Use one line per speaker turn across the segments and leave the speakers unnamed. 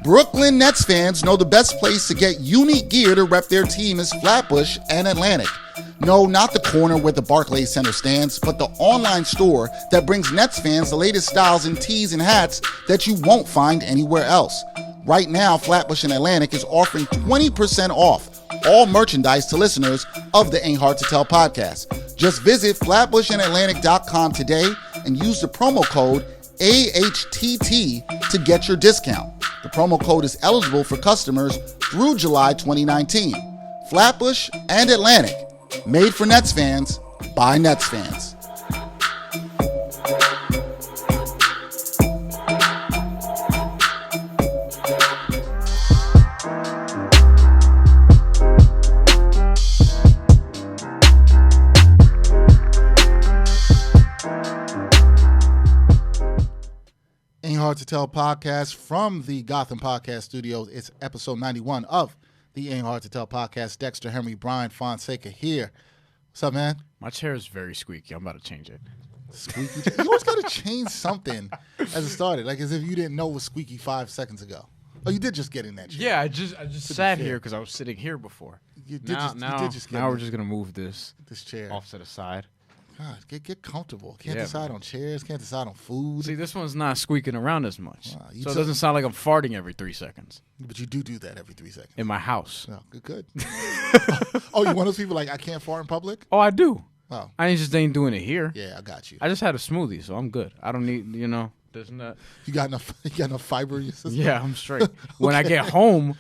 Brooklyn Nets fans know the best place to get unique gear to rep their team is Flatbush and Atlantic. No, not the corner where the Barclays Center stands, but the online store that brings Nets fans the latest styles in tees and hats that you won't find anywhere else. Right now, Flatbush and Atlantic is offering 20% off all merchandise to listeners of the Ain't Hard to Tell podcast. Just visit flatbushandatlantic.com today and use the promo code AHTT to get your discount. The promo code is eligible for customers through July 2019. Flatbush and Atlantic, made for Nets fans, by Nets fans. Hard to Tell podcast from the Gotham Podcast Studios. It's episode 91 of the Ain't Hard to Tell podcast. Dexter Henry, Brian Fonseca here. What's up, man?
My chair is very squeaky. I'm about to change it.
Squeaky? You always got to change something as it started, like as if you didn't know it was squeaky 5 seconds ago. Oh, you did just get in that chair.
Yeah, I just sat here because I was sitting here before. Now we're just gonna move this
chair
off to the side.
God, get comfortable. Can't decide on chairs. Can't decide on food.
See, this one's not squeaking around as much, so it doesn't sound like I'm farting every 3 seconds.
But you do that every 3 seconds
in my house.
Oh, good. Oh, you one of those people like I can't fart in public?
Oh, I do.
Oh,
I just ain't doing it here.
Yeah, I got you.
I just had a smoothie, so I'm good. I don't need, there's not.
You got enough fiber in your system?
Yeah, I'm straight. Okay. When I get home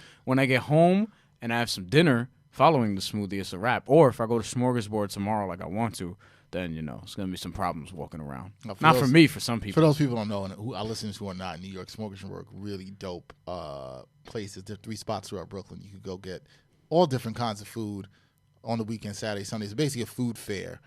and I have some dinner following the smoothie, it's a wrap. Or if I go to Smorgasbord tomorrow, like I want to, then, it's going to be some problems walking around. For me, for some people.
For those people who don't know, and who our listeners who are not in New York, Smorgasbord, really dope places. There are 3 spots throughout Brooklyn. You could go get all different kinds of food on the weekend, Saturday, Sunday. It's basically a food fair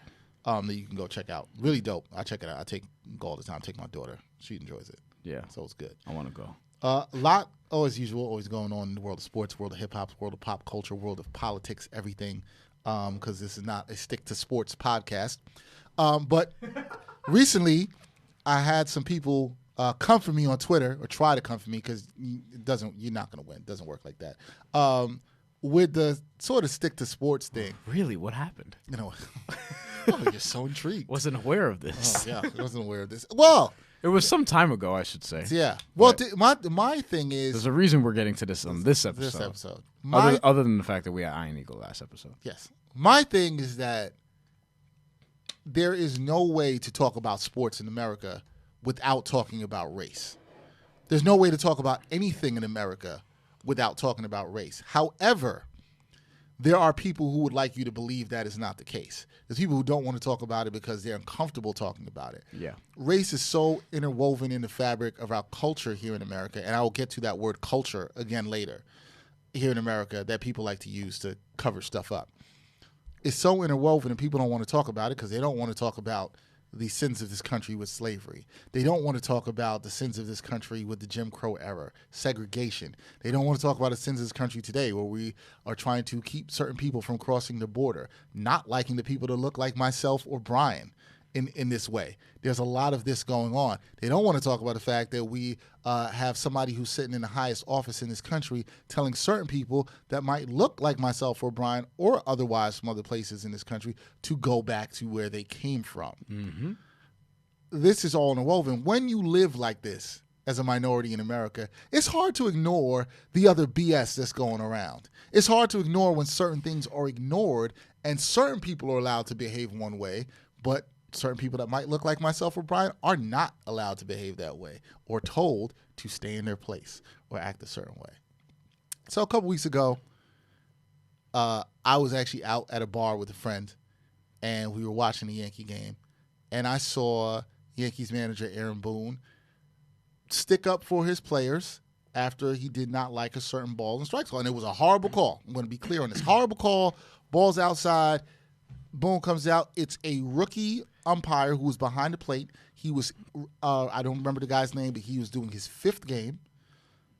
that you can go check out. Really dope. I check it out. I go all the time. I take my daughter. She enjoys it.
Yeah.
So it's good.
I want to go.
A lot, as usual, always going on in the world of sports, world of hip-hop, world of pop culture, world of politics, everything. Because this is not a stick to sports podcast. But recently, I had some people come for me on Twitter, or try to come for me, because you're not going to win. It doesn't work like that. With the sort of stick to sports thing.
Really? What happened?
Oh, you're so intrigued.
Wasn't aware of this.
Oh, yeah, I wasn't aware of this. Well,
it was some time ago, I should say.
Yeah. Well, my thing is,
there's a reason we're getting to this on this episode.
This episode.
Other than the fact that we had Iron Eagle last episode.
Yes. My thing is that there is no way to talk about sports in America without talking about race. There's no way to talk about anything in America without talking about race. However, there are people who would like you to believe that is not the case. There's people who don't want to talk about it because they're uncomfortable talking about it.
Yeah.
Race is so interwoven in the fabric of our culture here in America, and I will get to that word culture again later, here in America, that people like to use to cover stuff up. It's so interwoven, and people don't want to talk about it because they don't want to talk about the sins of this country with slavery. They don't want to talk about the sins of this country with the Jim Crow era, segregation. They don't want to talk about the sins of this country today, where we are trying to keep certain people from crossing the border, not liking the people that look like myself or Brian in this way. There's a lot of this going on. They don't want to talk about the fact that we have somebody who's sitting in the highest office in this country telling certain people that might look like myself or Brian or otherwise from other places in this country to go back to where they came from.
Mm-hmm.
This is all interwoven. When you live like this as a minority in America, it's hard to ignore the other BS that's going around. It's hard to ignore when certain things are ignored and certain people are allowed to behave one way, but certain people that might look like myself or Brian are not allowed to behave that way or told to stay in their place or act a certain way. So a couple weeks ago, I was actually out at a bar with a friend, and we were watching the Yankee game, and I saw Yankees manager Aaron Boone stick up for his players after he did not like a certain ball and strike call. And it was a horrible call. I'm going to be clear on this. Horrible call. Ball's outside. Boone comes out. It's a rookie umpire who was behind the plate. He was, I don't remember the guy's name, but he was doing his 5th game.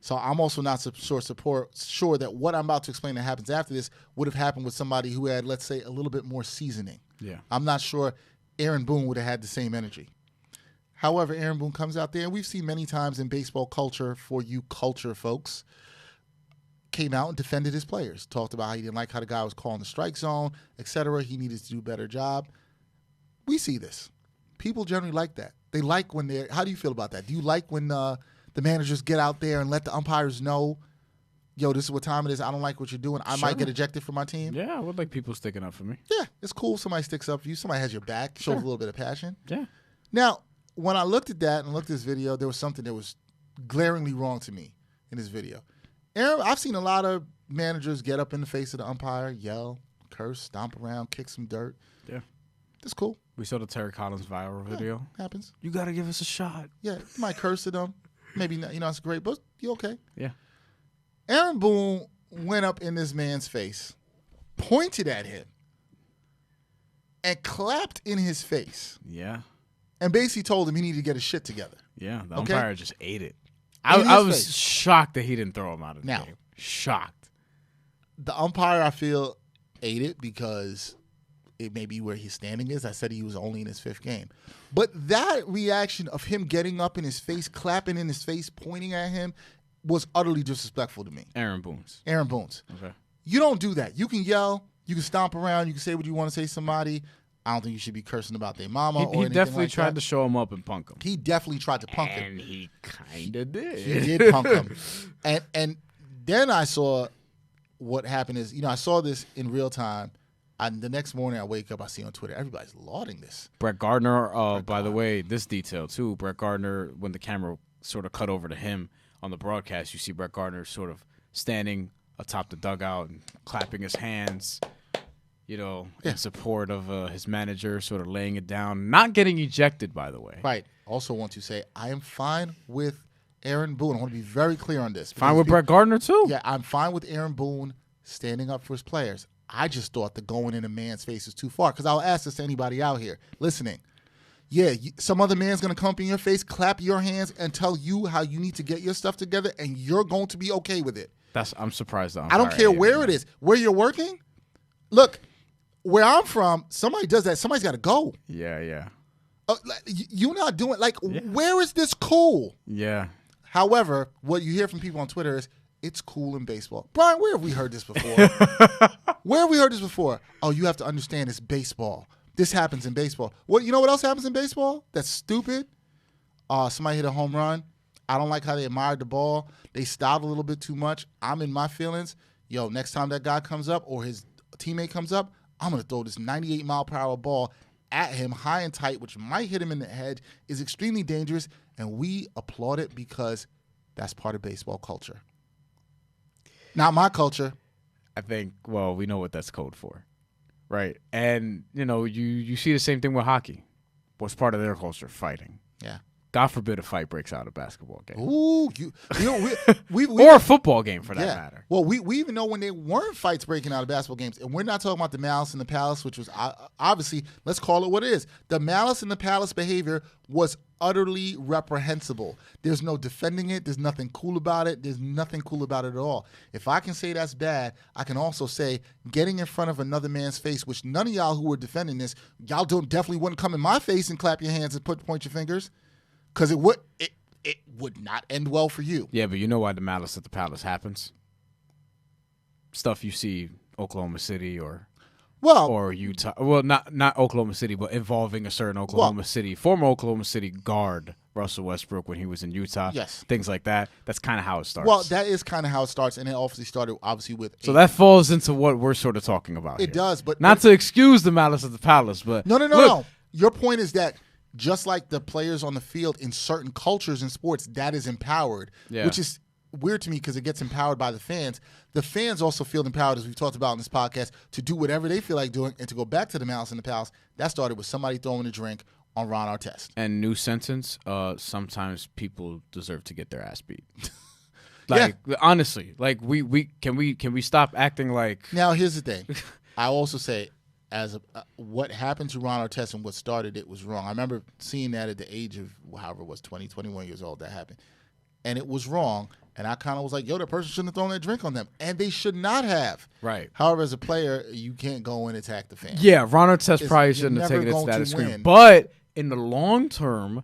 So I'm also not sure that what I'm about to explain that happens after this would have happened with somebody who had, let's say, a little bit more seasoning.
Yeah.
I'm not sure Aaron Boone would have had the same energy. However, Aaron Boone comes out there, and we've seen many times in baseball culture, for you culture folks, came out and defended his players, talked about how he didn't like how the guy was calling the strike zone, etc. He needed to do a better job. We see this. People generally like that. They like when they're – how do you feel about that? Do you like when the managers get out there and let the umpires know, yo, this is what time it is. I don't like what you're doing. I might get ejected from my team.
Yeah, I would like people sticking up for me.
Yeah, it's cool. Somebody sticks up for you. Somebody has your back, shows a little bit of passion.
Yeah.
Now, when I looked at that and looked at this video, there was something that was glaringly wrong to me in this video. Aaron, I've seen a lot of managers get up in the face of the umpire, yell, curse, stomp around, kick some dirt.
Yeah.
That's cool.
We saw the Terry Collins viral video.
Happens.
You got to give us a shot.
Yeah, you might curse at them. Maybe not, it's great, but you okay.
Yeah.
Aaron Boone went up in this man's face, pointed at him, and clapped in his face.
Yeah.
And basically told him he needed to get his shit together.
Yeah, the umpire just ate it.
In
I
his
was
face.
shocked that he didn't throw him out of the
Now,
game. Shocked.
The umpire, I feel, ate it because it may be where his standing is. I said he was only in his 5th game. But that reaction of him getting up in his face, clapping in his face, pointing at him, was utterly disrespectful to me.
Aaron Boone's.
Aaron Boone's.
Okay.
You don't do that. You can yell. You can stomp around. You can say what you want to say to somebody. I don't think you should be cursing about their mama or anything
He definitely
like
tried
that.
to show him up and punk him.
He definitely tried to punk him.
And he kind of did.
He did punk him. And then I saw what happened is, I saw this in real time. And the next morning I wake up, I see on Twitter, everybody's lauding this.
Brett Gardner, by the way, this detail too, Brett Gardner, when the camera sort of cut over to him on the broadcast, you see Brett Gardner sort of standing atop the dugout and clapping his hands, in support of his manager, sort of laying it down, not getting ejected, by the way.
Right. Also want to say, I am fine with Aaron Boone. I want to be very clear on this.
Fine with Brett Gardner too?
Yeah, I'm fine with Aaron Boone standing up for his players. I just thought the going in a man's face is too far, because I'll ask this to anybody out here listening. Yeah, some other man's going to come up in your face, clap your hands, and tell you how you need to get your stuff together, and you're going to be okay with it.
I'm surprised.
I don't care where it is. Where you're working, look, where I'm from, somebody does that, somebody's got to go.
Yeah.
You're not doing, where is this cool?
Yeah.
However, what you hear from people on Twitter is, it's cool in baseball. Brian, where have we heard this before? Where have we heard this before? Oh, you have to understand it's baseball. This happens in baseball. You know what else happens in baseball? That's stupid. Somebody hit a home run. I don't like how they admired the ball. They styled a little bit too much. I'm in my feelings. Yo, next time that guy comes up or his teammate comes up, I'm going to throw this 98-mile-per-hour ball at him high and tight, which might hit him in the head, is extremely dangerous, and we applaud it because that's part of baseball culture. Not my culture.
I think, we know what that's code for, right? And, you see the same thing with hockey. What's part of their culture? Fighting.
Yeah.
God forbid a fight breaks out of a basketball game.
Ooh, we
or a football game for that matter.
Well, we even know when there weren't fights breaking out of basketball games, and we're not talking about the Malice in the Palace, which was obviously, let's call it what it is. The Malice in the Palace behavior was utterly reprehensible. There's no defending it. There's nothing cool about it. There's nothing cool about it at all. If I can say that's bad, I can also say getting in front of another man's face, which none of y'all who were defending this, y'all definitely wouldn't come in my face and clap your hands and point your fingers. Because it would not end well for you.
Yeah, but you know why the Malice at the Palace happens? Stuff you see Oklahoma City or Utah. Well, not Oklahoma City, but involving a certain Oklahoma City, former Oklahoma City guard, Russell Westbrook, when he was in Utah.
Yes.
Things like that. That's kind of how it starts.
Well, that is kind of how it starts, and it obviously started with.
So that falls into what we're sort of talking about here.
It does, but
not to excuse the Malice at the Palace, but
no. Your point is that just like the players on the field in certain cultures and sports, that is empowered, which is weird to me because it gets empowered by the fans. The fans also feel empowered, as we've talked about in this podcast, to do whatever they feel like doing. And to go back to the Malice in the Palace, that started with somebody throwing a drink on Ron Artest.
And new sentence, sometimes people deserve to get their ass beat. Honestly, can we stop acting like...
Now, here's the thing. I also say, what happened to Ron Artest and what started it was wrong. I remember seeing that at the age of, however it was, 20, 21 years old, that happened. And it was wrong. And I kind of was like, yo, that person shouldn't have thrown that drink on them. And they should not have.
Right.
However, as a player, you can't go and attack the fans.
Yeah, Ron Artest probably shouldn't have taken it to that extreme. But in the long term,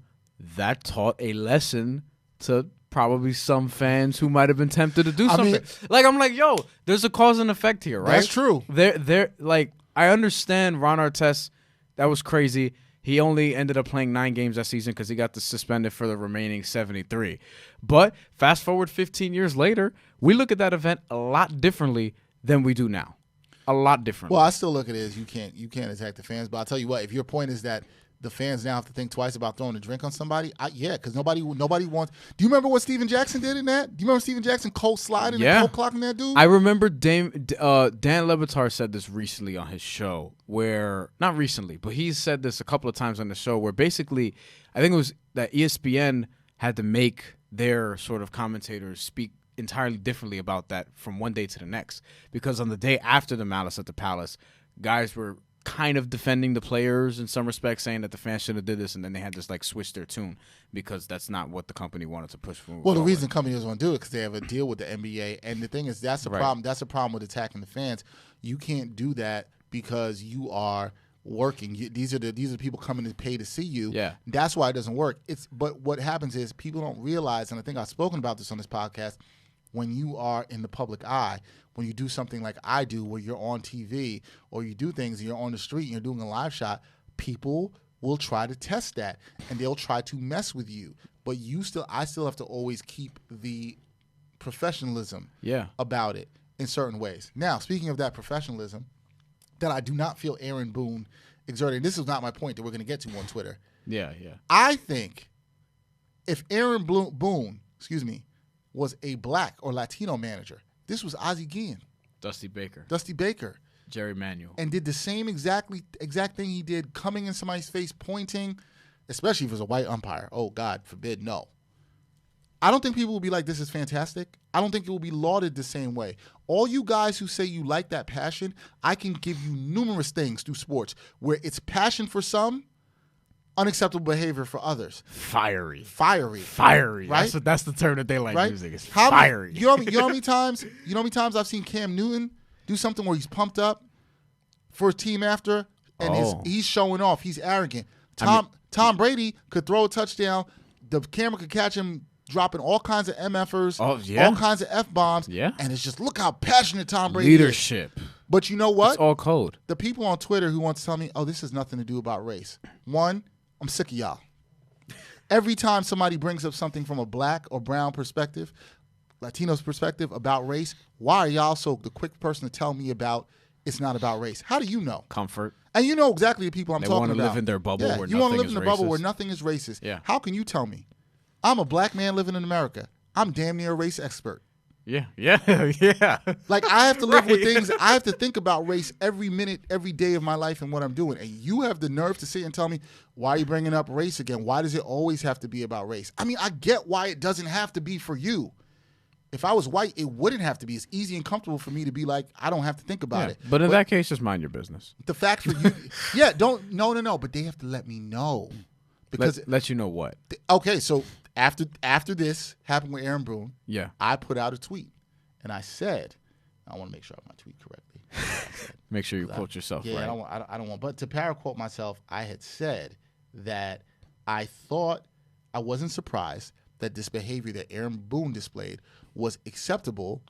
that taught a lesson to probably some fans who might have been tempted to do something. I'm like, yo, there's a cause and effect here, right?
That's true.
They're like, I understand Ron Artest. That was crazy. He only ended up playing 9 games that season because he got suspended for the remaining 73. But fast forward 15 years later, we look at that event a lot differently than we do now. A lot differently.
Well, I still look at it as you can't attack the fans. But I'll tell you what, if your point is that the fans now have to think twice about throwing a drink on somebody, because nobody wants. Do you remember what Steven Jackson did in that? Do you remember Steven Jackson cold sliding and cold clocking that dude?
I remember Dan Le Batard said this recently on his show, where not recently, but he's said this a couple of times on the show, where basically, I think it was that ESPN had to make their sort of commentators speak entirely differently about that from one day to the next, because on the day after the Malice at the Palace, guys were kind of defending the players in some respects, saying that the fans should have did this, and then they had to like switch their tune because that's not what the company wanted to push for.
Well, the reason companies want to do it because they have a deal with the NBA, and the thing is that's the problem. That's the problem with attacking the fans. You can't do that because you are working. These are the people coming to pay to see you.
Yeah,
that's why it doesn't work. But what happens is people don't realize, and I think I've spoken about this on this podcast. When you are in the public eye, when you do something like I do, where you're on TV or you do things and you're on the street and you're doing a live shot, people will try to test that and they'll try to mess with you. But I still have to always keep the professionalism about it in certain ways. Now, speaking of that professionalism, that I do not feel Aaron Boone exerting. This is not my point that we're going to get to on Twitter.
Yeah.
I think if Aaron Boone, was a black or Latino manager, this was Ozzie Guillen.
Dusty Baker. Jerry Manuel.
And did the same exact thing he did, coming in somebody's face, pointing, especially if it was a white umpire. Oh, God forbid, no. I don't think people will be like, this is fantastic. I don't think it will be lauded the same way. All you guys who say you like that passion, I can give you numerous things through sports where it's passion for some, unacceptable behavior for others.
Fiery.
Right?
That's the term that they like using. It's
fiery.
Fiery.
You know how many times I've seen Cam Newton do something where he's pumped up for a team after, and he's showing off. He's arrogant. Tom Brady could throw a touchdown. The camera could catch him dropping all kinds of MFers, all kinds of F-bombs, and it's just, look how passionate Tom Brady
Leadership.
is. But you know what?
It's all code.
The people on Twitter who want to tell me, oh, this has nothing to do about race. One, I'm sick of y'all. Every time somebody brings up something from a black or brown perspective, Latino's perspective about race, why are y'all so the quick person to tell me about it's not about race? How do you know?
Comfort.
And you know exactly the people I'm talking about.
They want to live in their bubble where
you
nothing is racist.
want to live in a bubble where nothing is racist.
Yeah.
How can you tell me? I'm a black man living in America. I'm damn near a race expert.
Yeah.
Like, I have to live with things. I have to think about race every minute, every day of my life and what I'm doing. And you have the nerve to sit and tell me, why are you bringing up race again? Why does it always have to be about race? I mean, I get why it doesn't have to be for you. If I was white, it wouldn't have to be. It's easy and comfortable for me to be like, I don't have to think about it.
But in that case, just mind your business.
The fact for you, no. But they have to let me know. Because
let you know what?
Okay, so after this happened with Aaron Boone, I put out a tweet, and I said, I want to make sure I have my tweet correctly.
Make sure you quote yourself right.
I don't want, but to paraquote myself, I had said that I thought I wasn't surprised that this behavior that Aaron Boone displayed was acceptable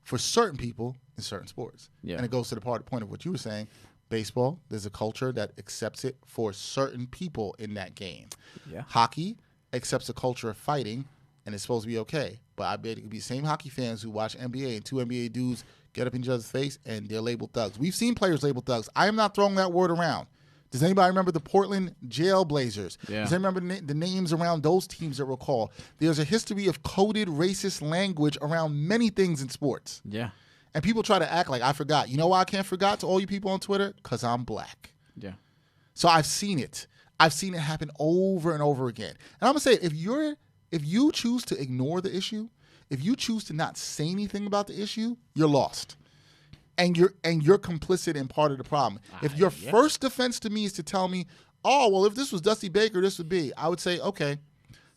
for certain people in certain sports. Yeah. And it goes to the point of what you were saying. Baseball, there's a culture that accepts it for certain people in that game. Yeah. Hockey accepts a culture of fighting, and it's supposed to be okay. But I bet it could be the same hockey fans who watch NBA and two NBA dudes get up in each other's face and they're labeled thugs. We've seen players labeled thugs. I am not throwing that word around. Does anybody remember the Portland Jailblazers? Yeah. Does anybody remember the names around those teams that were called? There's a history of coded racist language around many things in sports. Yeah. And people try to act like I forgot. You know why I can't forget to all you people on Twitter? Because I'm black. Yeah. So I've seen it. I've seen it happen over and over again. And I'm going to say, if you choose to ignore the issue, if you choose to not say anything about the issue, you're lost. And you're complicit in part of the problem. If your first defense to me is to tell me, oh, well, if this was Dusty Baker, this would be, I would say, okay,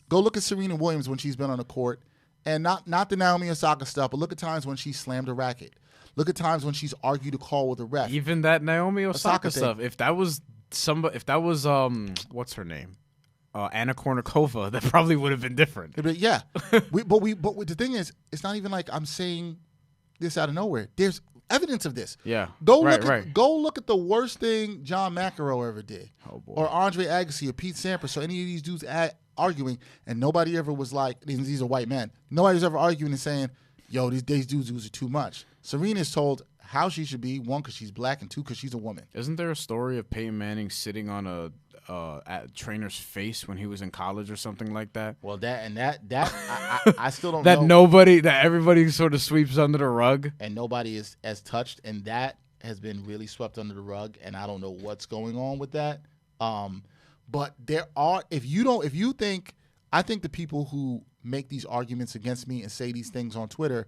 go look at Serena Williams when she's been on the court And not the Naomi Osaka stuff, but look at times when she slammed a racket. Look at times when she's argued a call with a ref.
Even that Naomi Osaka stuff. If that was what's her name? Anna Kournikova, that probably would have been different.
Yeah. but the thing is, it's not even like I'm saying this out of nowhere. There's evidence of this.
Yeah.
Go look at the worst thing John McEnroe ever did.
Oh, boy.
Or Andre Agassi or Pete Sampras or any of these dudes arguing, and nobody ever was like, these are white men. Nobody's ever arguing and saying, yo, these dudes are too much. Serena's told how she should be, one, because she's black, and two, because she's a woman.
Isn't there a story of Peyton Manning sitting on a trainer's face when he was in college or something like that?
Well, I still don't know.
That everybody sort of sweeps under the rug. And
nobody is as touched, and that has been really swept under the rug, and I don't know what's going on with that. But there are, I think the people who make these arguments against me and say these things on Twitter,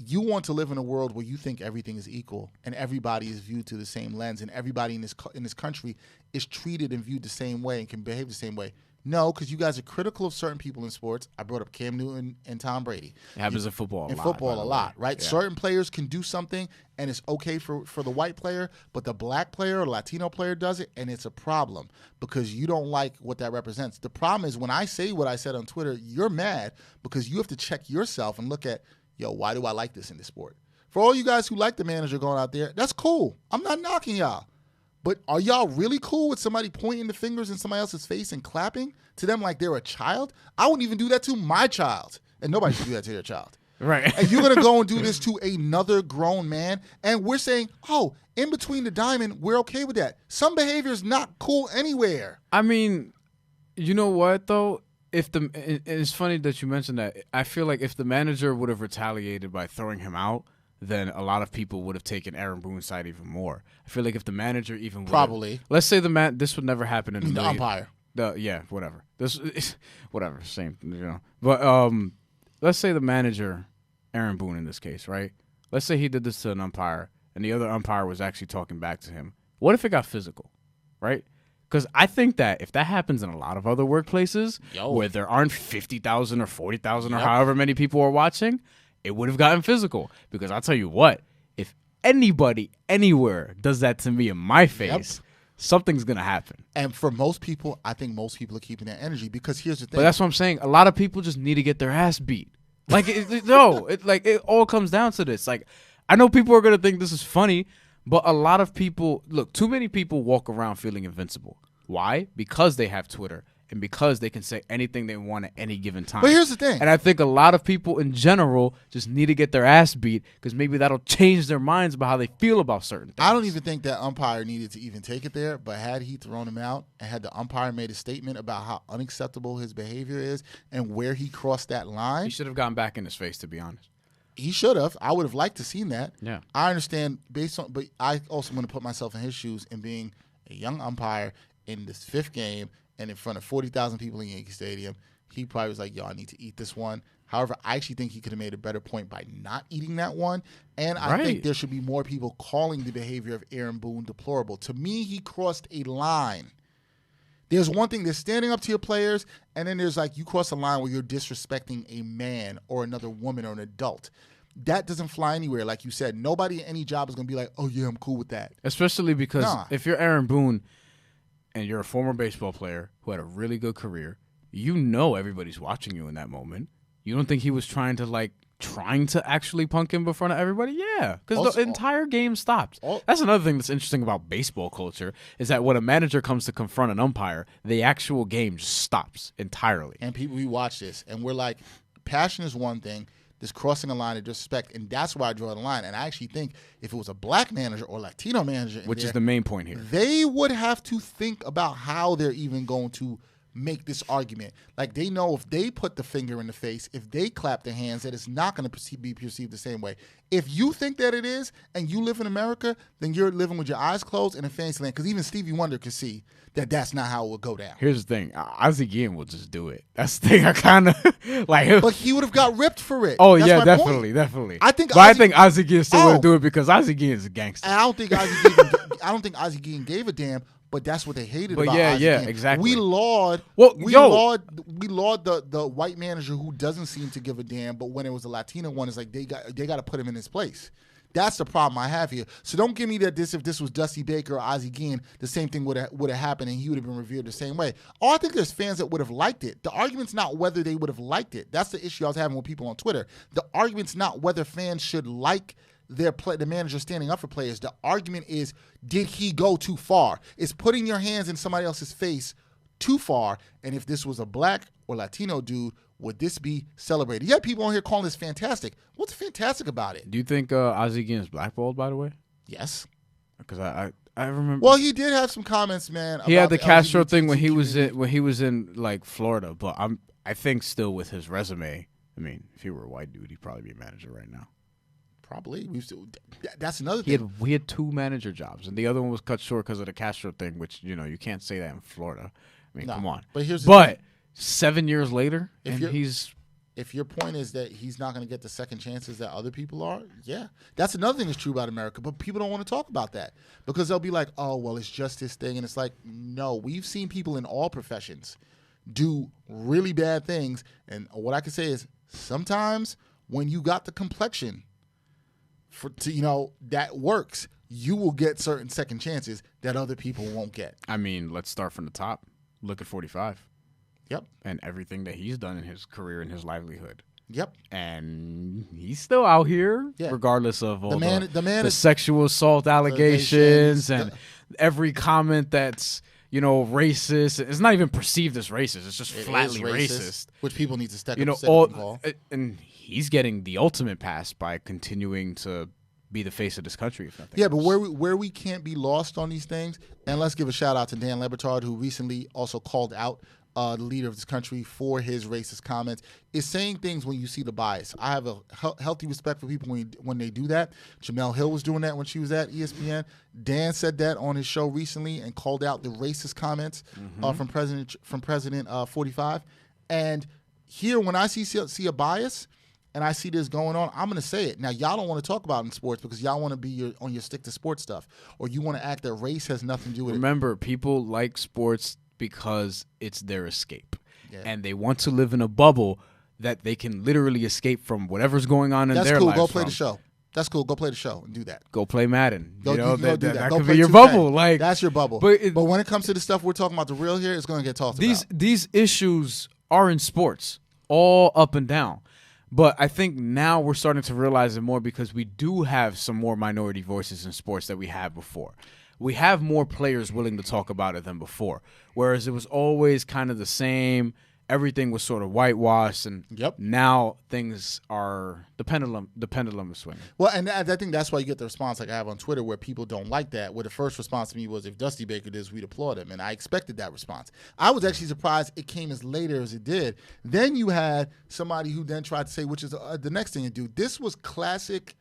you want to live in a world where you think everything is equal and everybody is viewed through the same lens and everybody in this country is treated and viewed the same way and can behave the same way. No, because you guys are critical of certain people in sports. I brought up Cam Newton and Tom Brady.
It happens in football
a lot, right? Yeah. Certain players can do something, and it's okay for the white player, but the black player or the Latino player does it, and it's a problem because you don't like what that represents. The problem is when I say what I said on Twitter, you're mad because you have to check yourself and look at, yo, why do I like this in this sport? For all you guys who like the manager going out there, that's cool. I'm not knocking y'all. But are y'all really cool with somebody pointing the fingers in somebody else's face and clapping to them like they're a child? I wouldn't even do that to my child. And nobody should do that to their child.
Right.
And you're going to go and do this to another grown man. And we're saying, oh, in between the diamond, we're okay with that. Some behavior is not cool anywhere.
I mean, you know what, though? It's funny that you mentioned that. I feel like if the manager would have retaliated by throwing him out, then a lot of people would have taken Aaron Boone's side even more. I feel like if the manager even
probably,
let's say this would never happen in
the umpire.
Whatever. Whatever, same, But let's say the manager, Aaron Boone in this case, right? Let's say he did this to an umpire, and the other umpire was actually talking back to him. What if it got physical, right? Because I think that if that happens in a lot of other workplaces where there aren't 50,000 or 40,000 or however many people are watching, it would have gotten physical. Because I'll tell you what, if anybody anywhere does that to me in my face, something's going to happen.
And for most people, I think most people are keeping that energy because here's the thing.
But that's what I'm saying. A lot of people just need to get their ass beat. Like, it all comes down to this. Like, I know people are going to think this is funny, but a lot of people, too many people walk around feeling invincible. Why? Because they have Twitter. And because they can say anything they want at any given time.
But here's the thing.
And I think a lot of people in general just need to get their ass beat because maybe that'll change their minds about how they feel about certain things.
I don't even think that umpire needed to even take it there. But had he thrown him out and had the umpire made a statement about how unacceptable his behavior is and where he crossed that line.
He should have gone back in his face, to be honest.
He should have. I would have liked to seen that.
Yeah.
I understand but I also want to put myself in his shoes and being a young umpire in this fifth game and in front of 40,000 people in Yankee Stadium, he probably was like, yo, I need to eat this one. However, I actually think he could have made a better point by not eating that one. And I think there should be more people calling the behavior of Aaron Boone deplorable. To me, he crossed a line. There's one thing, there's standing up to your players, and then there's like you cross a line where you're disrespecting a man or another woman or an adult. That doesn't fly anywhere. Like you said, nobody at any job is going to be like, oh, yeah, I'm cool with that.
Especially because if you're Aaron Boone and you're a former baseball player who had a really good career, you know everybody's watching you in that moment. You don't think he was trying to actually punk him in front of everybody? Yeah, because the entire game stopped. That's another thing that's interesting about baseball culture is that when a manager comes to confront an umpire, the actual game just stops entirely.
And we watch this, and we're like, passion is one thing. This crossing a line of disrespect, and that's why I draw the line. And I actually think if it was a black manager or Latino manager,
which is the main point here,
they would have to think about how they're even going to make this argument. Like they know if they put the finger in the face, if they clap their hands, that it's not going to be perceived the same way. If you think that it is, and you live in America, then you're living with your eyes closed in a fantasy land. Because even Stevie Wonder could see that that's not how it would go down.
Here's the thing. Ozzie Guillen will just do it. That's the thing I kind of like.
But he would have got ripped for it.
Oh, that's yeah, definitely. I think Ozzie Guillen still would do it because Ozzie Guillen is a gangster.
And I don't think Ozzie Guillen gave a damn. But that's what they hated
But
about
yeah,
Isaac
yeah,
Ginn.
exactly.
We laud the white manager who doesn't seem to give a damn, but when it was a Latino one, it's like they got to put him in his place. That's the problem I have here. So don't give me that if this was Dusty Baker or Ozzie Guillen, the same thing would have happened and he would have been revered the same way. Oh, I think there's fans that would have liked it. The argument's not whether they would have liked it. That's the issue I was having with people on Twitter. The argument's not whether fans should like the manager standing up for players. The argument is, did he go too far? Is putting your hands in somebody else's face too far? And if this was a black or Latino dude, would this be celebrated? You have people on here calling this fantastic. What's fantastic about it?
Do you think Ozzie Guillen is blackballed, by the way?
Yes.
Because I remember.
Well, he did have some comments, man.
He had the Castro
LGBT
thing when he was in like Florida, but I think still with his resume. I mean, if he were a white dude, he'd probably be a manager right now.
Probably. That's another thing.
He had 2 manager jobs, and the other one was cut short because of the Castro thing, which you can't say that in Florida. I mean, come on.
But
7 years later,
if your point is that he's not going to get the second chances that other people are, yeah. That's another thing that's true about America, but people don't want to talk about that because they'll be like, oh, well, it's just this thing. And it's like, no, we've seen people in all professions do really bad things. And what I can say is sometimes when you got the complexion that works, you will get certain second chances that other people won't get.
I mean, let's start from the top. Look at 45.
Yep.
And everything that he's done in his career and his livelihood.
Yep.
And he's still out here, regardless of all the sexual assault allegations and every comment that's, racist. It's not even perceived as racist. It's just flatly racist.
Which people need to step up.
And he's getting the ultimate pass by continuing to be the face of this country.
But where we can't be lost on these things, and let's give a shout out to Dan Le Batard, who recently also called out the leader of this country for his racist comments, is saying things when you see the bias. I have a healthy respect for people when they do that. Jamel Hill was doing that when she was at ESPN. Dan said that on his show recently and called out the racist comments from President 45. And here, when I see a bias and I see this going on, I'm going to say it. Now, y'all don't want to talk about it in sports because y'all want to be on your stick to sports stuff, or you want to act that race has nothing to do with it.
Remember, people like sports because it's their escape. And they want to live in a bubble that they can literally escape from whatever's going on in their lives.
That's cool. Go play the show. That's cool. Go play the show and do that.
Go play Madden.
Go do that.
That could be your bubble. Like,
that's your bubble. But when it comes to the stuff we're talking about, the real here, it's going to get talked about.
These issues are in sports, all up and down. But I think now we're starting to realize it more because we do have some more minority voices in sports that we had before. We have more players willing to talk about it than before, whereas it was always kind of the same. Everything was sort of whitewashed, and now things are the pendulum is swinging.
Well, and I think that's why you get the response like I have on Twitter, where people don't like that. Where the first response to me was, if Dusty Baker did, we'd applaud him, and I expected that response. I was actually surprised it came as later as it did. Then you had somebody who then tried to say, which is the next thing to do. This was classic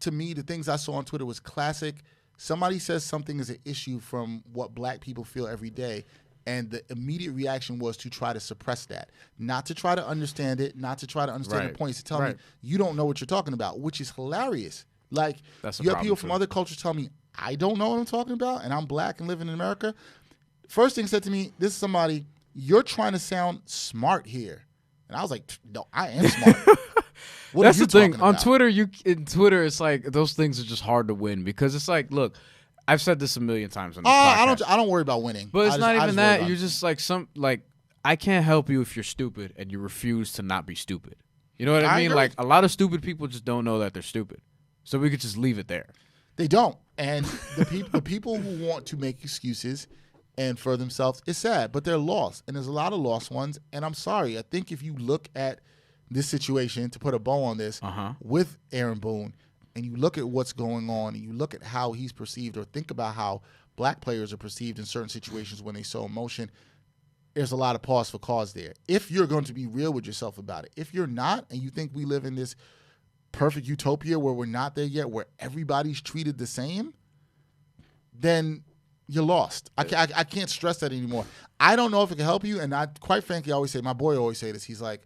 to me. The things I saw on Twitter was classic. Somebody says something is an issue from what black people feel every day, and the immediate reaction was to try to suppress that, not to try to understand it, not to try to understand the points, to tell me you don't know what you're talking about, which is hilarious. Like, you have people from other cultures tell me, I don't know what I'm talking about, and I'm black and living in America. First thing said to me, this is somebody, you're trying to sound smart here. And I was like, no, I am smart. What
That's the thing. On Twitter, it's like those things are just hard to win because it's like, look, I've said this a million times on this podcast.
I don't worry about winning.
But it's not even that. You're just like I can't help you if you're stupid and you refuse to not be stupid. You know what I mean?
Agree.
Like, a lot of stupid people just don't know that they're stupid. So we could just leave it there.
They don't. And the people who want to make excuses and for themselves, it's sad, but they're lost. And there's a lot of lost ones. And I'm sorry. I think if you look at this situation, to put a bow on this, with Aaron Boone, and you look at what's going on, and you look at how he's perceived, or think about how black players are perceived in certain situations when they show emotion, there's a lot of pause for cause there. If you're going to be real with yourself about it. If you're not, and you think we live in this perfect utopia where we're not there yet, where everybody's treated the same, then you're lost. I can't stress that anymore. I don't know if it can help you, and quite frankly, I always say, my boy always say this, he's like,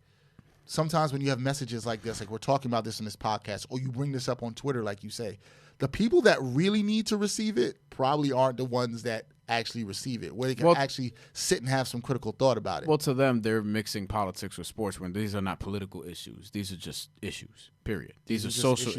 sometimes when you have messages like this, like we're talking about this in this podcast, or you bring this up on Twitter, like you say, the people that really need to receive it probably aren't the ones that actually receive it, where they can actually sit and have some critical thought about it.
Well, to them, they're mixing politics with sports when these are not political issues. These are just issues, period. These are social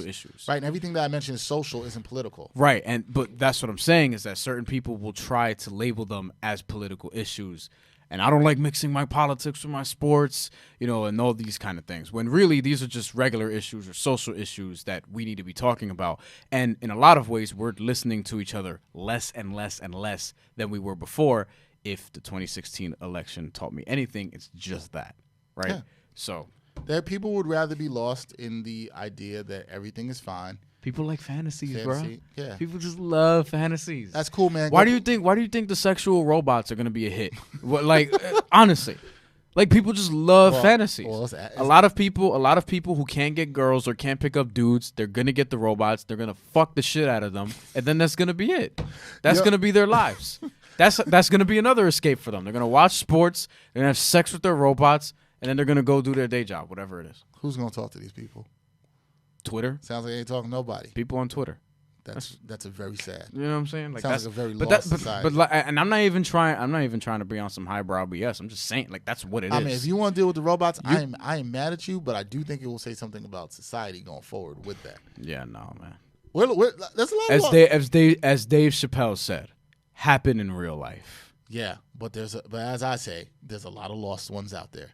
issues.
Right, and everything that I mentioned is social, isn't political.
Right, but that's what I'm saying is that certain people will try to label them as political issues. And I don't like mixing my politics with my sports, and all these kind of things. When really these are just regular issues or social issues that we need to be talking about. And in a lot of ways, we're listening to each other less and less and less than we were before. If the 2016 election taught me anything, it's just that, right?
Yeah.
So
that people would rather be lost in the idea that everything is fine.
People like fantasies, bro.
Yeah.
People just love fantasies.
That's cool, man.
Why do you think the sexual robots are gonna be a hit? Honestly, people just love fantasy. A lot of people who can't get girls or can't pick up dudes, they're gonna get the robots. They're gonna fuck the shit out of them, and then that's gonna be it. That's gonna be their lives. That's gonna be another escape for them. They're gonna watch sports. They're gonna have sex with their robots, and then they're gonna go do their day job, whatever it is.
Who's gonna talk to these people?
Twitter.
Sounds like they ain't talking to nobody.
People on Twitter.
That's a very sad.
You know what I'm saying?
Sounds like a very lost society.
And I'm not even trying to be on some highbrow BS. I'm just saying, that's what it is.
I mean, if you want to deal with the robots, I am mad at you, but I do think it will say something about society going forward with that.
Yeah, no, man.
There's a lot
as Dave Chappelle said, happen in real life.
Yeah, but as I say, there's a lot of lost ones out there.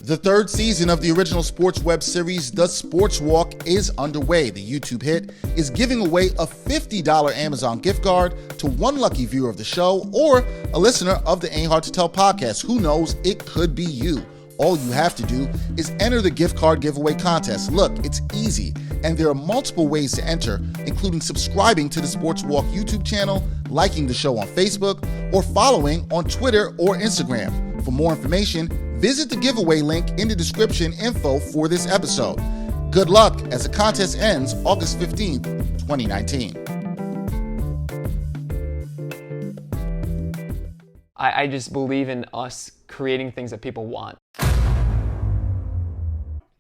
The third season of the original sports web series, The Sports Walk, is underway. The YouTube hit is giving away a $50 Amazon gift card to one lucky viewer of the show or a listener of the Ain't Hard to Tell podcast. Who knows? It could be you. All you have to do is enter the gift card giveaway contest. Look, it's easy, and there are multiple ways to enter, including subscribing to the Sports Walk YouTube channel, liking the show on Facebook, or following on Twitter or Instagram. For more information, visit the giveaway link in the description info for this episode. Good luck as the contest ends August 15th, 2019.
I just believe in us creating things that people want.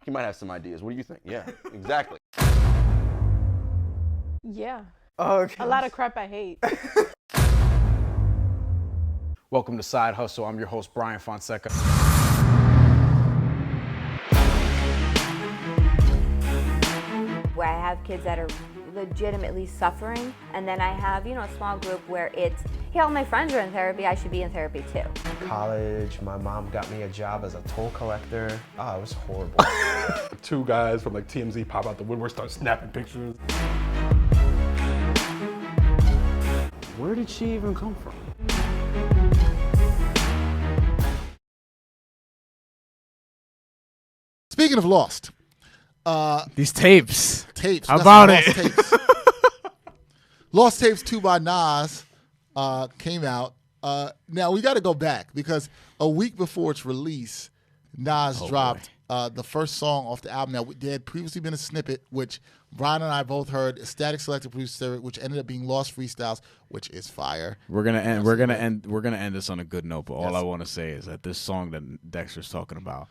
He might have some ideas. What do you think? Yeah, exactly.
Yeah.
Okay.
A lot of crap I hate.
Welcome to Side Hustle. I'm your host, Brian Fonseca.
Where I have kids that are legitimately suffering, and then I have, a small group where it's, all my friends are in therapy, I should be in therapy too.
College, my mom got me a job as a toll collector. Oh, it was horrible.
Two guys from TMZ pop out the woodwork, start snapping pictures.
Where did she even come from?
Speaking of lost,
these tapes.
How
about it?
Tapes. Lost Tapes 2 by Nas came out. Now we got to go back because a week before its release, Nas dropped the first song off the album. Now there had previously been a snippet, which Brian and I both heard, a static selected producer, which ended up being Lost Freestyles, which is fire.
We're gonna end this on a good note. But all I want to say is that this song that Dexter's talking about,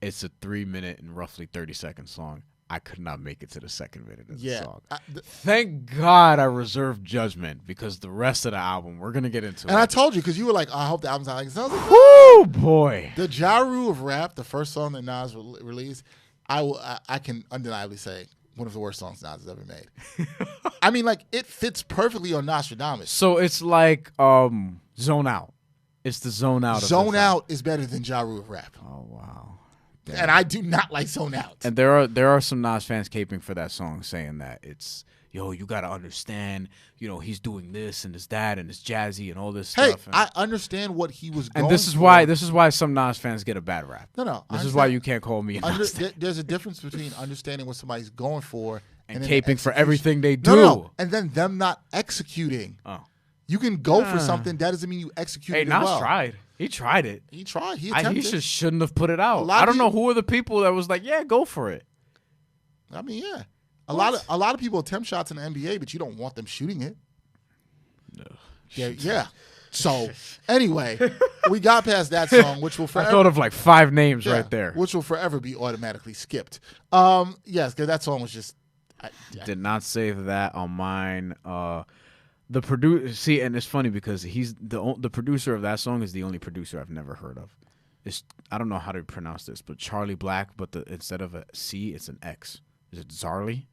it's a 3-minute and roughly 30-second song. I could not make it to the second minute of the song. Thank God I reserved judgment because the rest of the album, we're going to get into it.
And I told you, because you were like, I hope the album's not like this. I was like,
whoo, boy.
The Ja Rule of rap, the first song that Nas released, I can undeniably say one of the worst songs Nas has ever made. I mean, it fits perfectly on Nostradamus.
So it's like Zone Out. It's the Zone Out.
Zone Out is better than Ja Rule of rap.
Oh, wow.
Damn. And I do not like Zone Out.
And there are some Nas fans caping for that song, saying that it's, you got to understand, he's doing this and this, that, and it's jazzy and all this stuff.
I understand what he was going
and this is why some Nas fans get a bad rap.
No.
This is why you can't call me a Nas fan.
There's a difference between understanding what somebody's going for
and caping for everything they do.
No. And then them not executing.
Oh.
You can go for something. That doesn't mean you execute it well.
Nas tried. He tried it.
He tried. He attempted.
He just shouldn't have put it out. I don't know who are the people that was like, yeah, go for it.
I mean, yeah. A lot of people attempt shots in the NBA, but you don't want them shooting it.
No.
Yeah. So, anyway, we got past that song, which will forever...
I thought of 5 names right there.
Which will forever be automatically skipped. Yes, because that song was just...
Did not save that on mine. The and it's funny because he's the producer of that song is the only producer I've never heard of. I don't know how to pronounce this, but Charlie Black, but instead of a C, it's an X. Is it Zarly?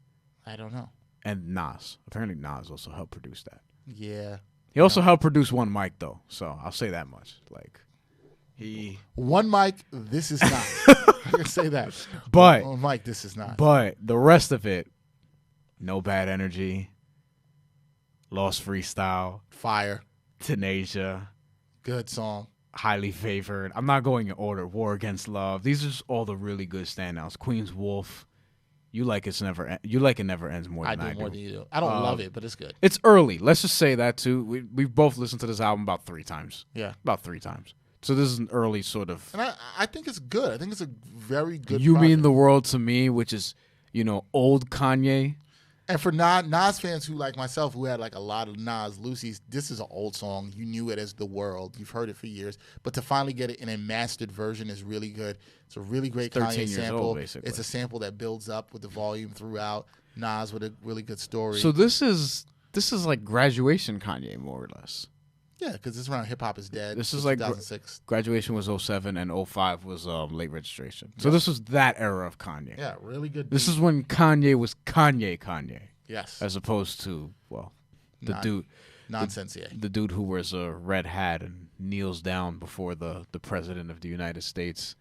I don't know.
And Nas. Apparently Nas also helped produce that.
Yeah.
He also helped produce One Mic though, so I'll say that much. Like
One Mic, this is not. I can say that.
But
One Mic, this is not.
But the rest of it, No Bad Energy, Lost Freestyle,
Fire,
Tenacia,
good song.
Highly Favored. I'm not going in order. War Against Love. These are just all the really good standouts. Queen's Wolf. You like it never ends more than I do.
I do more than you do. I don't love it, but it's good.
It's early. Let's just say that too. We've both listened to this album about 3 times.
Yeah,
about 3 times. So this is an early sort of.
And I think it's good. I think it's a very good.
You
project.
Mean the World to Me, which is old Kanye.
And for Nas fans who like myself, who had like a lot of Nas Lucy's, this is an old song. You knew it as The World. You've heard it for years. But to finally get it in a mastered version is really good. It's a really great Kanye sample.
Old, basically.
It's a sample that builds up with the volume throughout. Nas with a really good story.
So this is like graduation Kanye, more or less.
Yeah, because this around Hip Hop is Dead.
This is like
2006.
Graduation was 07 and 05 was late registration. So this was that era of Kanye.
Yeah, really good.
This is when Kanye was Kanye.
Yes.
As opposed to, dude.
Nonsense, yeah.
The dude who wears a red hat and kneels down before the president of the United States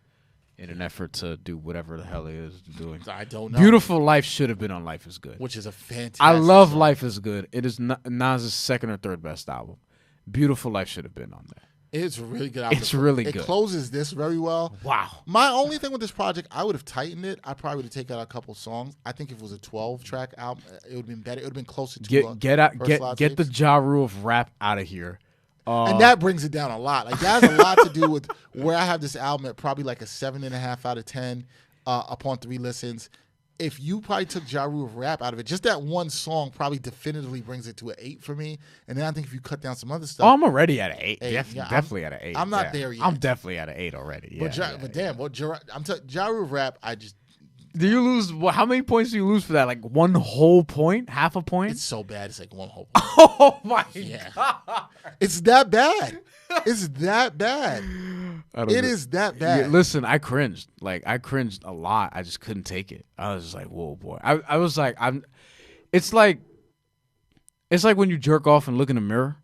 in an effort to do whatever the hell he is doing.
I don't know.
Beautiful Life should have been on Life is Good.
Which is a fantastic
I love
song.
Life is Good. It is Nas's second or third best album. Beautiful Life should have been on there.
It's a really good album.
It's really good.
It closes this very well.
Wow.
My only thing with this project, I would have tightened it. I probably would have taken out a couple songs. I think if it was a 12-track album, it would have been better. It would have been closer to
get the Ja Rule of rap out of here.
And that brings it down a lot. Like that has a lot to do with where I have this album at probably like a 7.5 out of 10 upon 3 listens. If you probably took Ja Rule of rap out of it, just that one song probably definitively brings it to an 8 for me. And then I think if you cut down some other stuff,
I'm already at an 8.
Yeah,
Definitely at an 8.
I'm not there yet.
I'm definitely at an 8 already. Yeah,
but damn, Ja Rule of rap,
do you lose? How many points do you lose for that? Like 1 whole point, half a point?
It's so bad. It's like 1 whole point.
Oh my god!
It's that bad. It's that bad. It is that bad.
Yeah, listen, I cringed. Like I cringed a lot. I just couldn't take it. I was just like, whoa, boy. I was like, It's like when you jerk off and look in the mirror.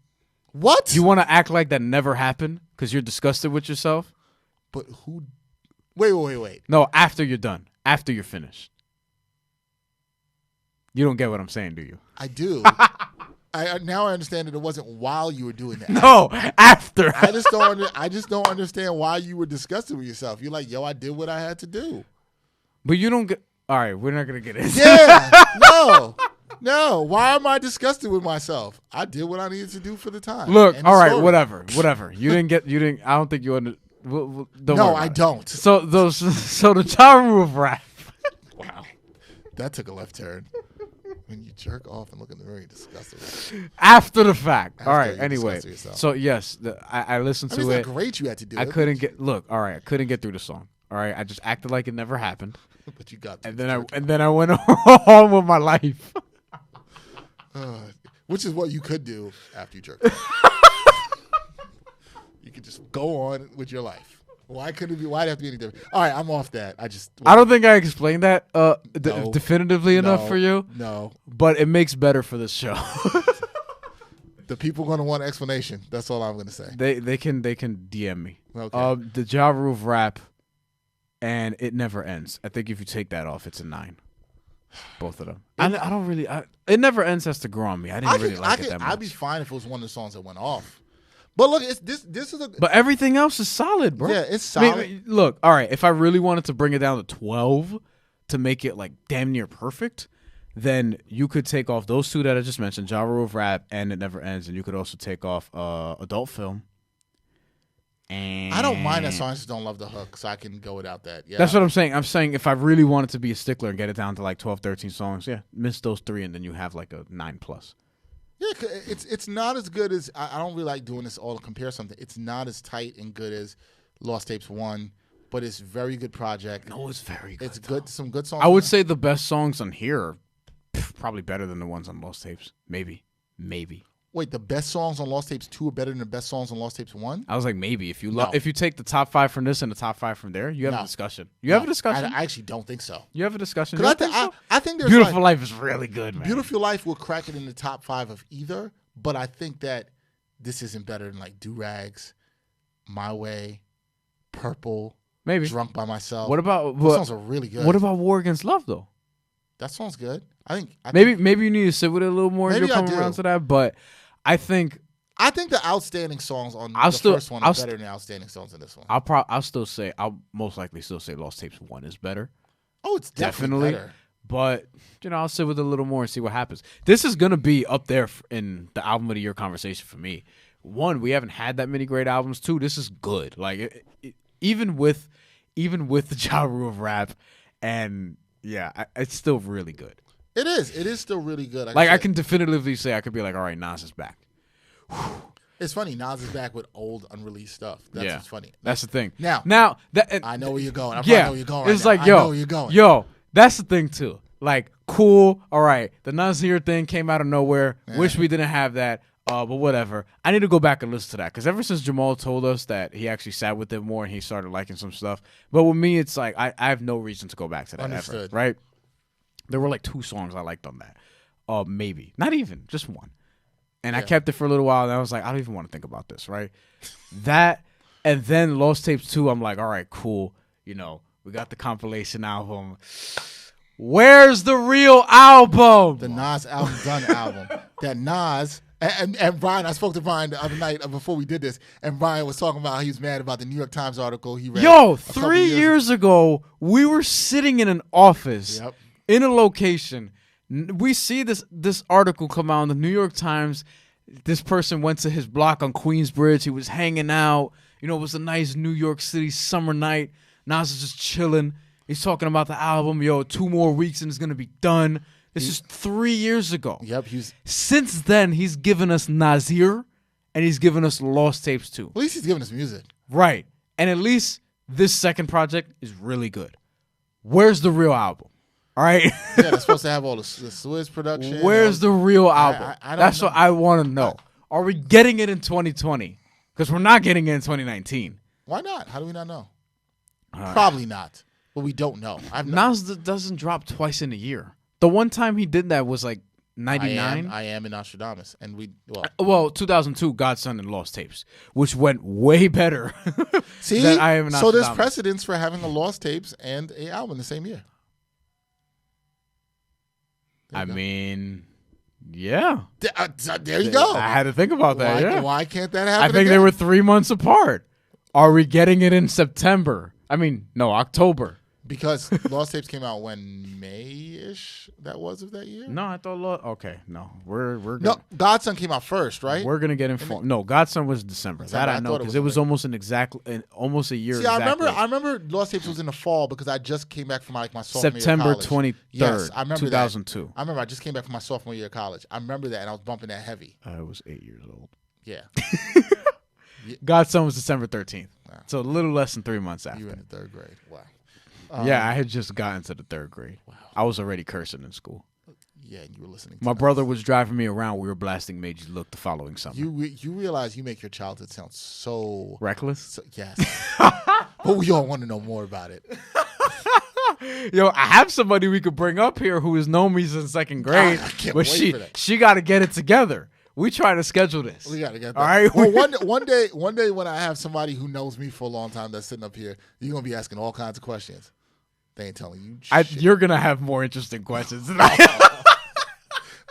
What?
You want to act like that never happened because you're disgusted with yourself.
But who? Wait.
No, after you're done. After you're finished. You don't get what I'm saying, do you?
I do. Now I understand that it wasn't while you were doing that.
No, after.
I just don't understand why you were disgusted with yourself. You're like, yo, I did what I had to do.
But you don't get. All right, we're not gonna get into.
Yeah, no. Why am I disgusted with myself? I did what I needed to do for the time.
Look, all right,
story.
whatever. You didn't get. You didn't. I don't think you under.
No, I don't.
So the Ja Rule of rap.
Wow, that took a left turn. When you jerk off and look in the mirror, you're disgusted.
After the fact.
After
all right.
you
Anyway,
disgust yourself.
so yes, I listened to
it's
it.
not great you had to do it.
I couldn't get. Look, all right. I couldn't get through the song. All right. I just acted like it never happened.
But you got.
And then I went on with my life.
Which is what you could do after you jerk off. You could just go on with your life. Why couldn't it be? Why'd it have to be any different? All right, I'm off that.
I don't think I explained that definitively enough for you.
No,
but it makes better for the show.
The people are going to want an explanation. That's all I'm going to say.
They can DM me.
Okay.
The Ja Rule of rap, and It Never Ends. I think if you take that off, it's a 9. Both of them. I don't really. It Never Ends has to grow on me. I didn't really like it that much.
I'd be fine if it was one of the songs that went off. But look, this is a.
But everything else is solid, bro.
Yeah, it's solid.
I mean, look, all right. If I really wanted to bring it down to 12 to make it like damn near perfect, then you could take off those 2 that I just mentioned, Ja Rule of rap and It Never Ends, and you could also take off adult film. And
I don't mind that song. I just don't love the hook, so I can go without that. Yeah,
that's what I'm saying. I'm saying if I really wanted to be a stickler and get it down to like 12, 13 songs, yeah, miss those 3, and then you have like a 9+.
Yeah, it's not as good as I don't really like doing this all to compare something. It's not as tight and good as Lost Tapes 1, but it's a very good project.
No, it's very good.
It's good. Some good songs.
I would say the best songs on here are Probably better than the ones on Lost Tapes. Maybe.
Wait, the best songs on Lost Tapes 2 are better than the best songs on Lost Tapes 1?
I was like, maybe. If you
No.
if you take the top 5 from this and the top 5 from there, you have
No.
a discussion. You have a discussion.
I actually don't think so.
You have a discussion.
'Cause
You
I,
don't think so?
I think there's
Beautiful
like,
Life is really good, man.
Beautiful Life will crack it in the top 5 of either, but I think that this isn't better than like Do Rags, My Way, Purple,
Maybe.
Drunk by Myself.
What about
Those songs are really good.
What about War Against Love though?
That song's good. I think
Maybe you need to sit with it a little more.
Maybe
You'll
I
come
do.
around to that, but I think
the outstanding songs on
I'll
the
still-
first one
I'll
are
st-
better than the outstanding songs in this one.
I'll most likely still say Lost Tapes 1 is better.
Oh, it's definitely better.
But I'll sit with it a little more and see what happens. This is gonna be up there in the album of the year conversation for me. 1, we haven't had that many great albums. 2, this is good. Like even with the Ja Rule of rap, and it's still really good.
It is. It is still really good.
Like I
said.
can definitively say I could be like, all right, Nas is back.
It's funny. Nas is back with old unreleased stuff. That's what's funny.
That's the thing.
Now
that
I know where you're going. I
yeah,
know where you're going. Right
it's
now.
like
I know where you're going.
That's the thing too. Like, cool. All right, the Nasir thing came out of nowhere. Wish we didn't have that. But whatever. I need to go back and listen to that because ever since Jamal told us that he actually sat with it more and he started liking some stuff. But with me, it's like I have no reason to go back to that
Understood.
ever. Right? There were like 2 songs I liked on that. Maybe not even just 1. And I kept it for a little while, and I was like, I don't even want to think about this, right? That, and then Lost Tapes 2, I'm like, all right, cool. We got the compilation album. Where's the real album?
The Nas album done album. That Nas and Brian, I spoke to Brian the other night before we did this, and Brian was talking about how he was mad about the New York Times article he read.
Yo, 3 years ago, we were sitting in an office in a location. We see this article come out in the New York Times. This person went to his block on Queensbridge. He was hanging out. It was a nice New York City summer night. Nas is just chilling. He's talking about the album. 2 more weeks and it's going to be done. This is 3 years ago.
Yep.
Since then, he's given us Nasir and he's given us Lost Tapes 2.
At least he's giving us music.
Right. And at least this second project is really good. Where's the real album? All right.
Yeah, they're supposed to have all the Swizz production.
Where's the real album?
I don't
That's
know.
what I want to know. Are we getting it in 2020? Because we're not getting it in 2019.
Why not? How do we not know? Probably not. But we don't know.
Nas doesn't drop twice in a year. The one time he did that was like 99.
I am in Nostradamus. And
2002, Godson and Lost Tapes, which went way better.
see?
than I Am in
So there's
Nostradamus.
precedence for having a Lost Tapes and a album the same year.
I mean, yeah.
There you go.
I had to think about that.
Why can't that happen?
I think they
again?
were 3 months apart. Are we getting it in September? October.
Because Lost Tapes came out when May-ish that was of that year?
No, I thought okay. No, we're
No,
gonna,
Godson came out first, right?
we're gonna get informed. No, Godson was December. That
I
I know
thought it
because
was
it was
like-
almost a year.
See,
exactly.
I remember Lost Tapes was in the fall because I just came back from my sophomore year
September
of college.
23rd,
Yes, I remember
2002.
That. I remember I just came back from my sophomore year of college. I remember that, and I was bumping that heavy.
I was 8 years old.
Yeah,
Godson was December 13th,
Wow.
so a little less than 3 months after.
you were in the 3rd grade. Wow.
Yeah, I had just gotten to the 3rd grade. Wow. I was already cursing in school.
Yeah, and you were listening to
My
Nas.
brother was driving me around. We were blasting Made You Look the following summer.
You realize you make your childhood sound so
Reckless?
yes. But we all want to know more about it.
Yo, I have somebody we could bring up here who has known me since 2nd grade,
I can't
but
wait for that.
she got to get it together. We try to schedule this.
We gotta get that.
All right.
Well, one day when I have somebody who knows me for a long time that's sitting up here, you're gonna be asking all kinds of questions. They ain't telling you shit.
You're gonna have more interesting questions than I am.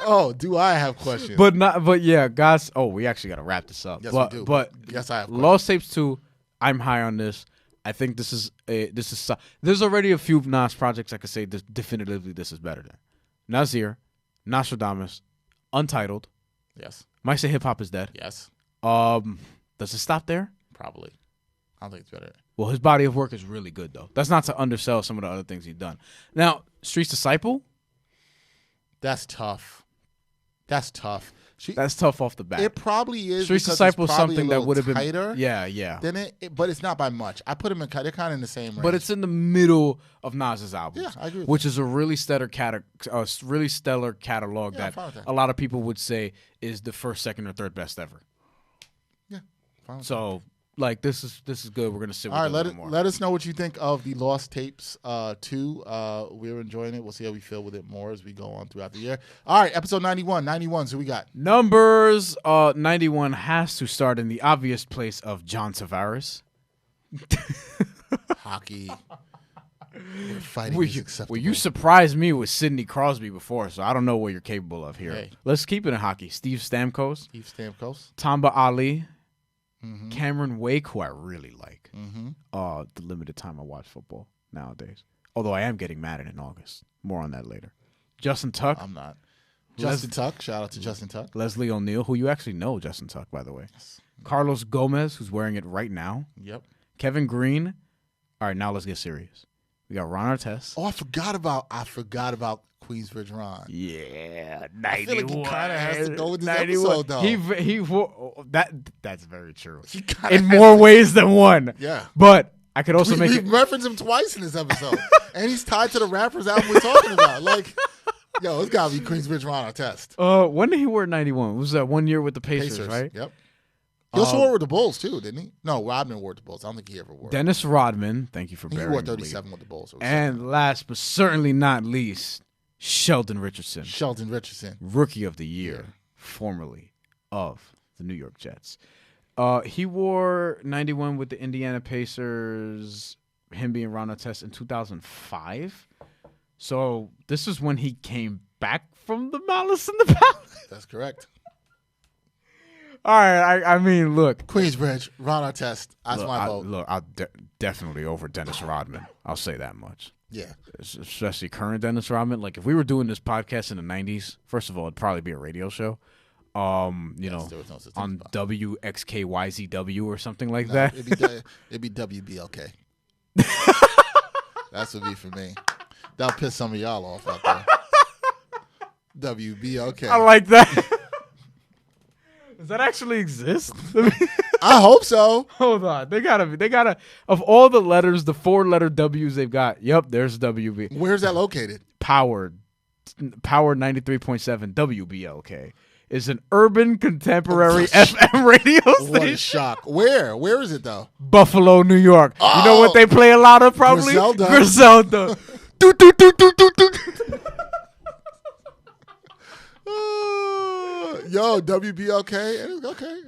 Oh, do I have questions?
But yeah, guys. Oh, we actually got to wrap this up.
Yes,
but,
we do.
But
yes, I have questions.
Lost Tapes 2. I'm high on this. I think this is. There's already a few Nas projects I could say definitively this is better than Nasir, Nostradamus, Untitled.
Yes.
Might say Hip Hop is Dead.
Yes.
Does it stop there?
Probably. I don't think it's better.
Well, his body of work is really good though. That's not to undersell some of the other things he's done. Now, Street's Disciple.
That's tough. That's tough
That's tough off the bat.
It probably is.
Streets
because
Disciple
it's
is
probably
something
a
that
little
would have been
tighter.
Yeah.
Than but it's not by much. I put them in. They're kind of in the same range.
But it's in the middle of Nas's albums.
Yeah, I agree with
which is a really stellar catalog
Yeah, I'm
that
fine with that.
a lot of people would say is the first, second, or third best ever.
Yeah. Fine with
So, like, this is good. We're gonna sit with
All
it
right,
a little more.
let us know what you think of the Lost Tapes 2. We're enjoying it. We'll see how we feel with it more as we go on throughout the year. All right, episode 91. So we got
Numbers 91 has to start in the obvious place of John Tavares.
hockey. We're fighting
Well,
is acceptable.
you surprised me with Sidney Crosby before, so I don't know what you're capable of here.
Hey.
Let's keep it in hockey. Steve Stamkos,
Steve Stamkos.
Tamba Ali,
Mm-hmm.
Cameron Wake, who I really like.
Mm-hmm.
The limited time I watch football nowadays. Although I am getting mad in August. More on that later. Justin Tuck,
I'm not. Justin Tuck. Shout out to Justin Tuck.
Leslie O'Neill, who you actually know, Justin Tuck, by the way. Carlos Gomez, who's wearing it right now.
Yep.
Kevin Green. All right, now let's get serious. We got Ron Artest.
Oh, I forgot about Queensbridge Ron.
Yeah, 91.
I feel like he kind of has to go with this
91.
episode, though.
That's very true.
He kinda
In
has
more
to-
ways than one.
Yeah.
But I could also make
We've
it.
referenced him twice in this episode, and he's tied to the rappers album we're talking about. Like, yo, it's gotta be Queensbridge Ron Artest.
When did he wear 91? Was that 1 year with the Pacers, right?
Yep. He also wore it with the Bulls too, didn't he? No, Rodman wore it with the Bulls. I don't think he ever wore it.
Dennis Rodman, thank you for
He
bearing
wore
the lead.
37 with the Bulls. So
And last but certainly not least, Sheldon Richardson,
Sheldon Richardson.
Rookie of the Year, formerly of the New York Jets. He wore 91 with the Indiana Pacers, him being Ron Artest in 2005. So this is when he came back from the Malice in the Palace.
That's correct.
All right, I mean, look.
Queensbridge Ron Artest. That's my vote.
I'll definitely over Dennis Rodman. I'll say that much.
Yeah.
Especially current Dennis Rodman. Like, if we were doing this podcast in the 90s, first of all, it'd probably be a radio show. You know,
there was no such thing
on
as
WXKYZW or something like
No,
that.
it'd be WBLK. That's what it'd be for me. That'll piss some of y'all off out there. WBLK.
I like that. Does that actually exist?
I hope so.
Hold on. They gotta, of all the letters, the 4-letter W's they've got, yep, there's WB.
Where's that located?
Power 93.7 WBLK is an urban contemporary FM radio
What a
station.
shock. Where is it though?
Buffalo, New York. You know what they play a lot of probably? Griselda. Do, do, do, do, do, do.
Yo, WBLK. Okay.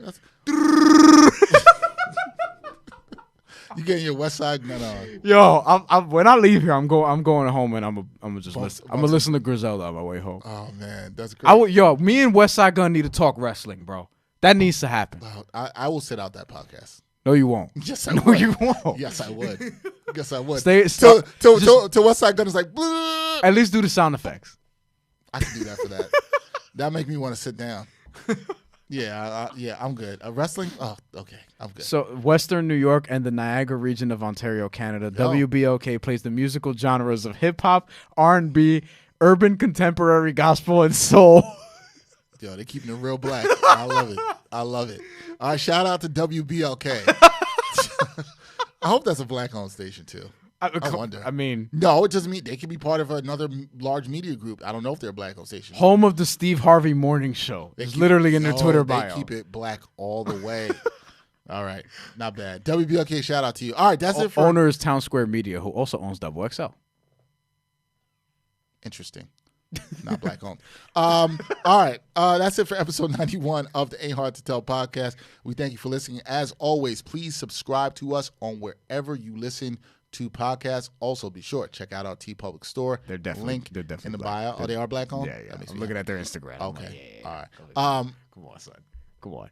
You getting your West Side gun on?
Yo, I'm when I leave here, I'm going home and I'm gonna just listen. I'm gonna listen to Griselda on my way home.
Oh man, that's great.
Me and West Side Gun need to talk wrestling, bro. That needs to happen.
I will sit out that podcast.
No, you won't.
Yes, I
No,
would.
you won't.
Yes, I would. Yes, I would.
Till
West Side Gun is like. Blah.
at least do the sound effects.
I can do that for that. That make me want to sit down. Yeah, I'm good. Wrestling? Oh, okay, I'm good.
So, Western New York and the Niagara region of Ontario, Canada, WBLK plays the musical genres of hip-hop, R&B, urban contemporary, gospel, and soul.
Yo, they keeping it real black. I love it. All right, shout out to WBLK. I hope that's a black-owned station, too. I wonder.
I mean,
no, it doesn't mean they could be part of another large media group. I don't know if they're a black-owned station.
home of the Steve Harvey Morning Show. It's literally in their Twitter bio.
They keep it black all the way. All right, not bad. WBLK, shout out to you. All right, that's it for
owner is Town Square Media, who also owns XXL.
Interesting. Not black owned. All right. That's it for episode 91 of the Ain't Hard to Tell podcast. We thank you for listening. As always, please subscribe to us on wherever you listen to podcasts. Also, be sure to check out our T Public store.
They're definitely
in the
black.
bio. Oh, they are black owned?
Yeah. I'm looking at their Instagram.
Okay. All right.
Come on, son. Come on.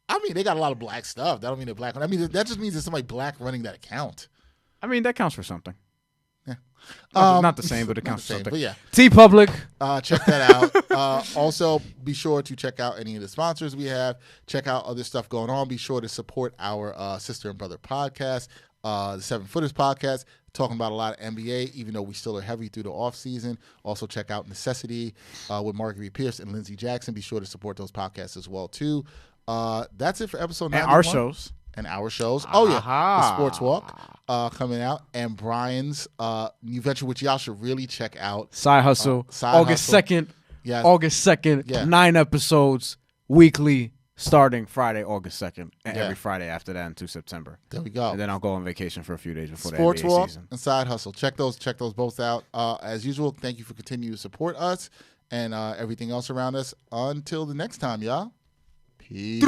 I mean, they got a lot of black stuff. That don't mean they're black owned. I mean, that just means there's somebody black running that account.
I mean, that counts for something.
Yeah.
Not the same, but it counts for
same,
something.
but yeah.
T Public.
Check that out. Also, be sure to check out any of the sponsors we have. Check out other stuff going on. Be sure to support our sister and brother podcast. the 7 Footers podcast, talking about a lot of NBA, even though we still are heavy through the off season. Also check out Necessity with Marguerite Pierce and Lindsey Jackson. Be sure to support those podcasts as well too. That's it for episode 91.
And our shows.
And our shows. Oh, yeah.
Aha.
The Sports Walk coming out. And Brian's new venture, which y'all should really check out.
Side Hustle. August 2nd.
Yes.
August 2nd.
Yeah.
9 episodes weekly starting Friday, August 2nd. And
Yeah.
every Friday after that until September.
There we go.
And then I'll go on vacation for a few days before
Sports
the NBA
Walk
season.
and Side Hustle. Check those both out. As usual, thank you for continuing to support us and everything else around us. Until the next time, y'all. Peace.